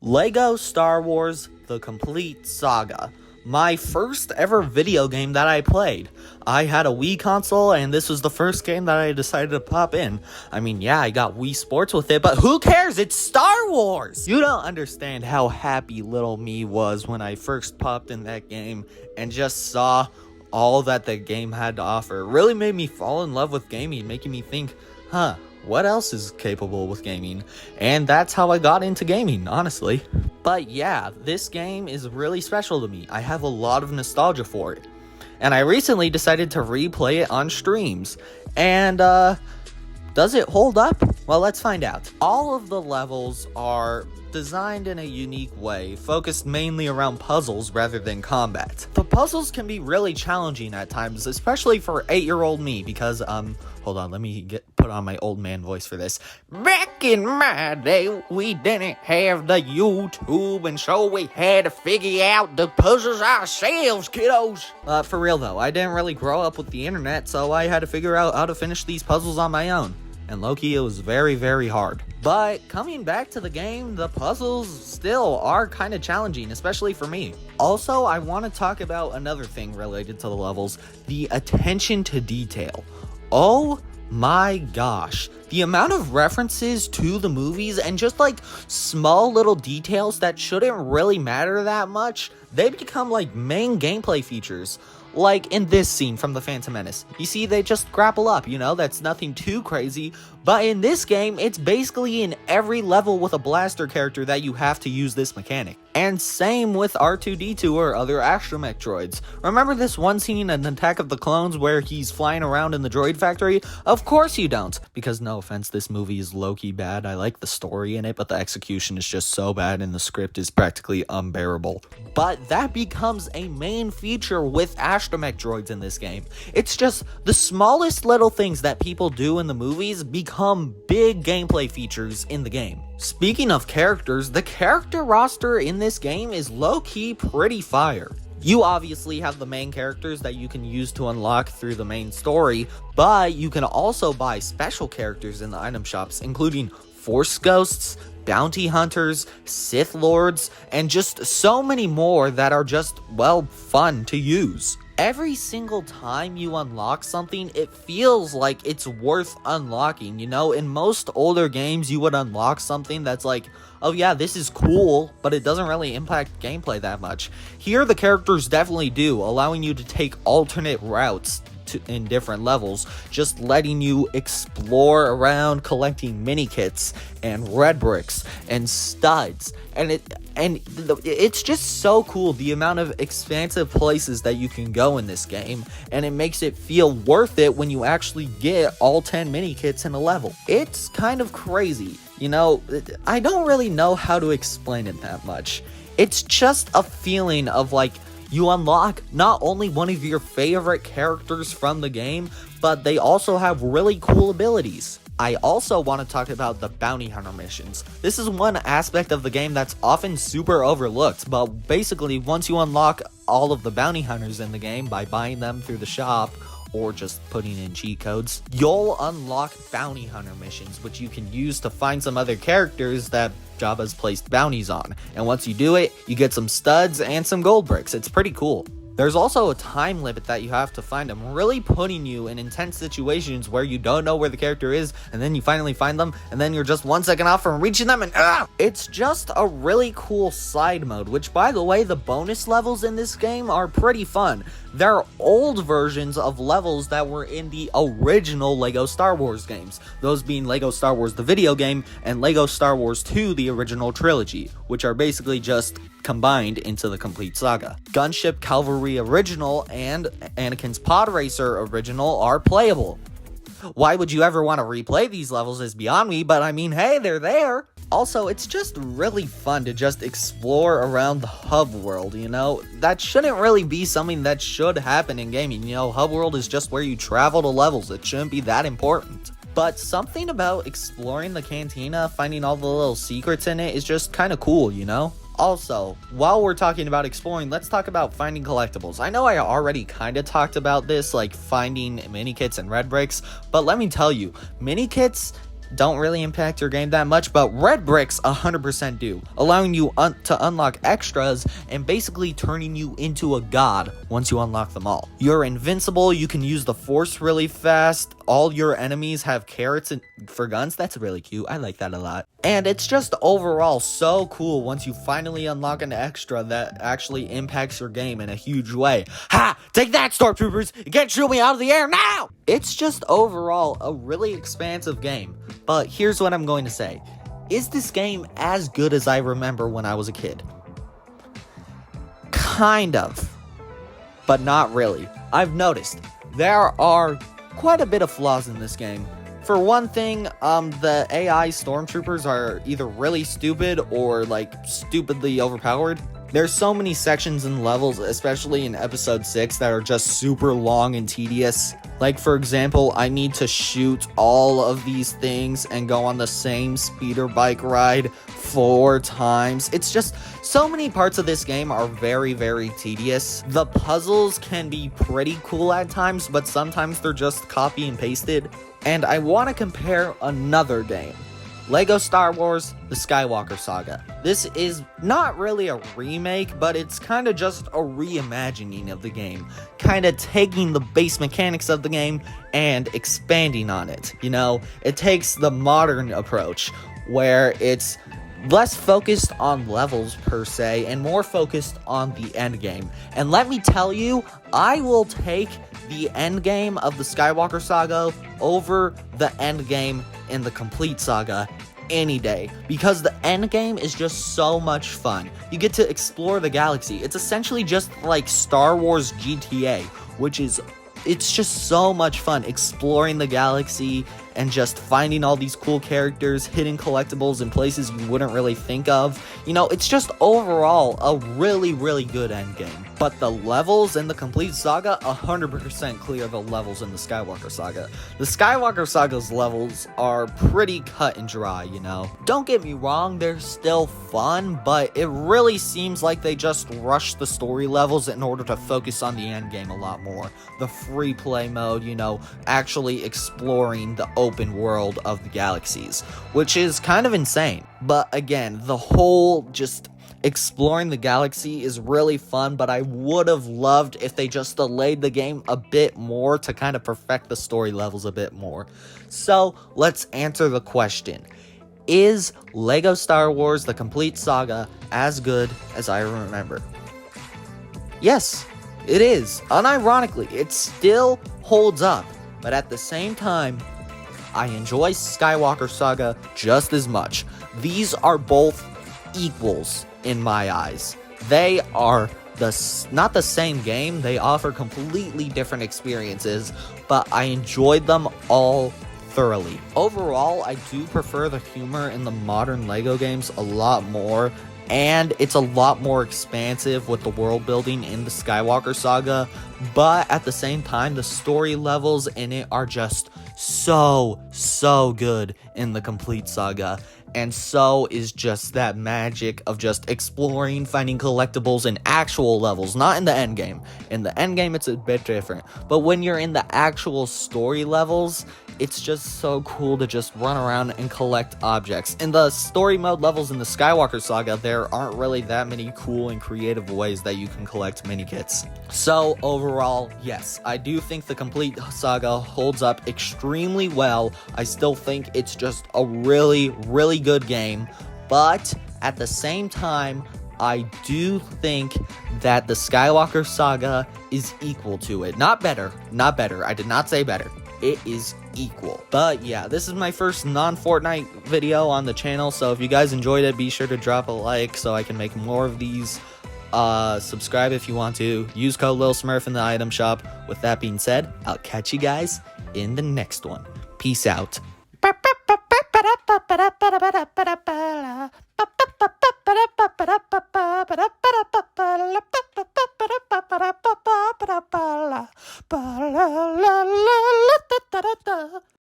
Lego Star Wars The Complete Saga. My first ever video game that I played. I had a Wii console, and this was the first game that I decided to pop in. I mean, yeah, I got Wii Sports with it, but who cares? It's Star Wars! You don't understand how happy little me was when I first popped in that game and just saw all that the game had to offer. It really made me fall in love with gaming, making me think, what else is capable with gaming? And that's how I got into gaming, honestly. But yeah, this game is really special to me. I have a lot of nostalgia for it. And I recently decided to replay it on streams. And, does it hold up? Well, let's find out. All of the levels are designed in a unique way, focused mainly around puzzles rather than combat. The puzzles can be really challenging at times, especially for 8-year-old me, because, hold on, let me put on my old man voice for this. Back in my day, we didn't have the YouTube, and so we had to figure out the puzzles ourselves, kiddos. For real though, I didn't really grow up with the internet, so I had to figure out how to finish these puzzles on my own. And low-key, it was very, very hard. But coming back to the game, the puzzles still are kind of challenging, especially for me. Also, I want to talk about another thing related to the levels, the attention to detail. Oh my gosh, the amount of references to the movies and just like small little details that shouldn't really matter that much, they become like main gameplay features. Like in this scene from The Phantom Menace. You see, they just grapple up, that's nothing too crazy. But in this game, it's basically in every level with a blaster character that you have to use this mechanic. And same with R2-D2 or other astromech droids. Remember this one scene in Attack of the Clones where he's flying around in the droid factory? Of course you don't, because no offense, this movie is low-key bad. I like the story in it, but the execution is just so bad and the script is practically unbearable. But that becomes a main feature with astromech droids in this game. It's just the smallest little things that people do in the movies become big gameplay features in the game. Speaking of characters, the character roster in this game is low-key pretty fire. You obviously have the main characters that you can use to unlock through the main story, but you can also buy special characters in the item shops, including Force Ghosts, Bounty Hunters, Sith Lords, and just so many more that are just, well, fun to use. Every single time you unlock something, it feels like it's worth unlocking, In most older games, you would unlock something that's like, oh yeah, this is cool, but it doesn't really impact gameplay that much. Here, the characters definitely do, allowing you to take alternate routes in different levels, just letting you explore around collecting mini kits and red bricks and studs, and it's just so cool, the amount of expansive places that you can go in this game, and it makes it feel worth it when you actually get all 10 mini kits in a level. It's kind of crazy, I don't really know how to explain it that much. It's just a feeling of like, you unlock not only one of your favorite characters from the game, but they also have really cool abilities. I also want to talk about the bounty hunter missions. This is one aspect of the game that's often super overlooked, but basically once you unlock all of the bounty hunters in the game by buying them through the shop, or just putting in cheat codes, you'll unlock bounty hunter missions, which you can use to find some other characters that Jabba's placed bounties on. And once you do it, you get some studs and some gold bricks. It's pretty cool. There's also a time limit that you have to find them, really putting you in intense situations where you don't know where the character is, and then you finally find them, and then you're just 1 second off from reaching them, and it's just a really cool side mode, which, by the way, the bonus levels in this game are pretty fun. They're old versions of levels that were in the original LEGO Star Wars games, those being LEGO Star Wars the video game and LEGO Star Wars 2 the original trilogy, which are basically just combined into the complete saga. Gunship Cavalry Original and Anakin's Pod Racer Original are playable. Why would you ever want to replay these levels is beyond me, but I mean, hey, they're there. Also, it's just really fun to just explore around the hub world, That shouldn't really be something that should happen in gaming, Hub world is just where you travel to levels. It shouldn't be that important. But something about exploring the cantina, finding all the little secrets in it is just kind of cool, Also, while we're talking about exploring, let's talk about finding collectibles. I know I already kind of talked about this, like finding mini kits and red bricks, but let me tell you, mini kits don't really impact your game that much, but red bricks 100% do, allowing you to unlock extras and basically turning you into a god once you unlock them all. You're invincible, you can use the force really fast, all your enemies have carrots for guns. That's really cute, I like that a lot. And it's just overall so cool once you finally unlock an extra that actually impacts your game in a huge way. Ha! Take that, stormtroopers! You can't shoot me out of the air now! It's just overall a really expansive game. But here's what I'm going to say. Is this game as good as I remember when I was a kid? Kind of. But not really. I've noticed there are quite a bit of flaws in this game. For one thing, the AI stormtroopers are either really stupid or, like, stupidly overpowered. There's so many sections and levels, especially in episode 6, that are just super long and tedious. Like, for example, I need to shoot all of these things and go on the same speeder bike ride 4 times. It's just, so many parts of this game are very, very tedious. The puzzles can be pretty cool at times, but sometimes they're just copy and pasted. And I want to compare another game. LEGO Star Wars, The Skywalker Saga. This is not really a remake, but it's kind of just a reimagining of the game. Kind of taking the base mechanics of the game and expanding on it. You know, it takes the modern approach, where it's less focused on levels per se, and more focused on the end game. And let me tell you, I will take the end game of the Skywalker Saga over the end game in the complete saga any day, because the end game is just so much fun. You get to explore the galaxy. It's essentially just like Star Wars GTA, it's just so much fun exploring the galaxy and just finding all these cool characters, hidden collectibles in places you wouldn't really think of. You know, it's just overall a really, really good endgame. But the levels in the complete saga, 100% clear the levels in the Skywalker Saga. The Skywalker Saga's levels are pretty cut and dry, you know. Don't get me wrong, they're still fun, but it really seems like they just rushed the story levels in order to focus on the endgame a lot more. The free play mode, you know, actually exploring the open world of the galaxies, which is kind of insane. But again, the whole just exploring the galaxy is really fun, but I would have loved if they just delayed the game a bit more to kind of perfect the story levels a bit more. So let's answer the question. Is LEGO Star Wars The Complete Saga as good as I remember? Yes, it is. Unironically, it still holds up, but at the same time, I enjoy Skywalker Saga just as much. These are both equals in my eyes. They are not the same game. They offer completely different experiences, but I enjoyed them all thoroughly. Overall, I do prefer the humor in the modern LEGO games a lot more, and it's a lot more expansive with the world building in the Skywalker Saga, but at the same time, the story levels in it are just so good in the complete saga. And so is just that magic of just exploring, finding collectibles in actual levels, not in the end game. In the end game, it's a bit different. But when you're in the actual story levels, it's just so cool to just run around and collect objects. In the story mode levels in the Skywalker Saga, there aren't really that many cool and creative ways that you can collect mini kits. So overall, yes, I do think the complete saga holds up extremely well. I still think it's just a really good game, but at the same time, I do think that the Skywalker Saga is equal to it. Not better. I did not say better. It is equal. But yeah, this is my first non-Fortnite video on the channel, so if you guys enjoyed it, be sure to drop a like so I can make more of these. Subscribe if you want to. Use code LilSmurf in the item shop. With that being said, I'll catch you guys in the next one. Peace out.